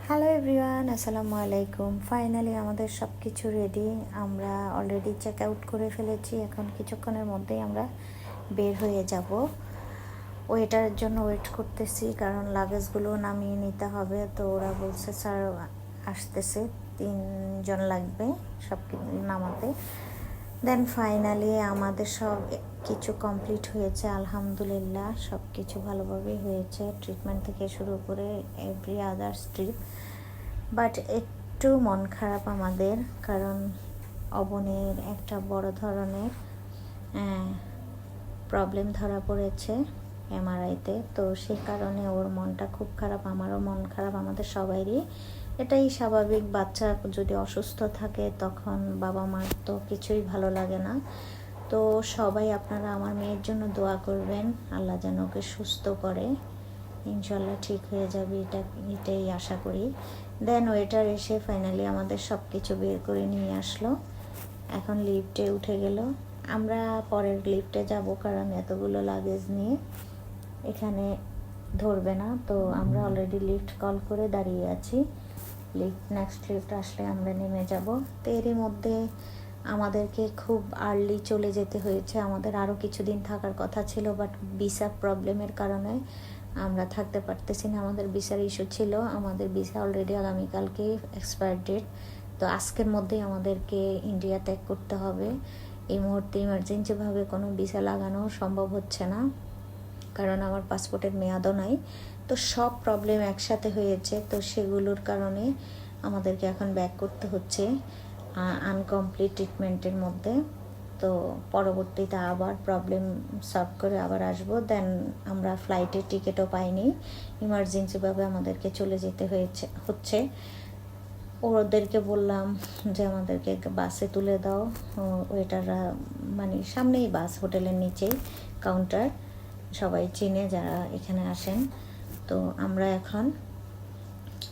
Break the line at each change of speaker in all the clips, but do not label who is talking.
Hello everyone, আসসালামু আলাইকুম। Finally আমাদের সব কিছু রেডি। আমরা অলরেডি চেক আউট করে ফেলেছি। এখন কিছুক্ষণের মধ্যেই আমরা বের হয়ে যাব। ওয়েটারের জন্য ওয়েট করতেছি, কারণ লাগেজগুলো নামিয়ে নিতে হবে। তো ওরা বলছে স্যার আসতেছে, 3 জন লাগবে সব নামাতে। দেন ফাইনালি আমাদের সব কিছু কমপ্লিট হয়েছে, আলহামদুলিল্লাহ। সব কিছু ভালোভাবেই হয়েছে, ট্রিটমেন্ট থেকে শুরু করে এভরি আদার্স ট্রিপ। বাট একটু মন খারাপ আমাদের, কারণ অবনের একটা বড় ধরনের প্রবলেম ধরা পড়েছে এমআরআইতে। তো সেই কারণে ওর মনটা খুব খারাপ, আমারও মন খারাপ, আমাদের সবাইরই। এটাই স্বাভাবিক, বাচ্চা যদি অসুস্থ থাকে তখন বাবা মার তো কিছুই ভালো লাগে না। তো সবাই আপনারা আমার মেয়ের জন্য দোয়া করবেন, আল্লাহ যেন ওকে সুস্থ করে। ইনশাল্লাহ ঠিক হয়ে যাবে, এটাই আশা করি। দেন ওয়েটার এসে ফাইনালি আমাদের সব কিছু বের করে নিয়ে আসলো। এখন লিফটে উঠে গেল। আমরা পরের লিফটে যাব, কারণ এতগুলো লাগেজ নিয়ে এখানে ধরবে না। তো আমরা অলরেডি লিফট কল করে দাঁড়িয়ে আছি। নেক্সট লিফট আসলে আমরা নেমে যাব। তো এরই মধ্যে আমাদেরকে খুব আর্লি চলে যেতে হয়েছে। আমাদের আরও কিছুদিন থাকার কথা ছিল, বাট ভিসা প্রবলেমের কারণে আমরা থাকতে পারতেছি না। আমাদের ভিসার ইস্যু ছিল, আমাদের ভিসা অলরেডি আগামীকালকে এক্সপায়ার ডেট। তো আজকের মধ্যেই আমাদেরকে ইন্ডিয়া ত্যাগ করতে হবে। এই মুহূর্তে ইমার্জেন্সিভাবে কোনো ভিসা লাগানো সম্ভব হচ্ছে না, কারণ আমার পাসপোর্টের মেয়াদও নাই। তো সব প্রবলেম একসাথে হয়েছে, তো সেগুলোর কারণে আমাদেরকে এখন ব্যাক করতে হচ্ছে আনকমপ্লিট ট্রিটমেন্টের মধ্যে। তো পরবর্তীতে আবার প্রবলেম সলভ করে আবার আসবো। দেন আমরা ফ্লাইটের টিকিটও পাইনি, ইমার্জেন্সিভাবে আমাদেরকে চলে যেতে হচ্ছে। ওদেরকে বললাম যে আমাদেরকে বাসে তুলে দাও। ওয়েটাররা মানে সামনেই বাস, হোটেলের নিচেই কাউন্টার, সবাই চিনে যারা এখানে আসেন। তো আমরা এখন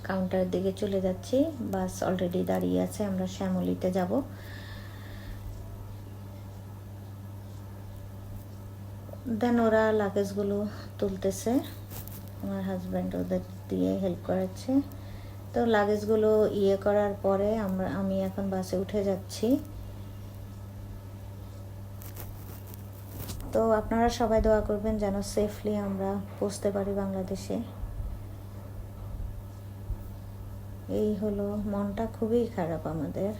কাউন্টারের দিকে চলে যাচ্ছি। বাস অলরেডি দাঁড়িয়ে আছে, আমরা শ্যামলীতে যাব। দেন ওরা লাগেজগুলো তুলতেছে, আমার হাজব্যান্ড ওদের দিয়ে হেল্প করাচ্ছে। তো লাগেজগুলো করার পরে আমি এখন বাসে উঠে যাচ্ছি। তো আপনারা সবাই দোয়া করবেন যেন সেফলি আমরা পৌঁছতে পারি বাংলাদেশে। এই হলো, মনটা খুবই খারাপ আমাদের।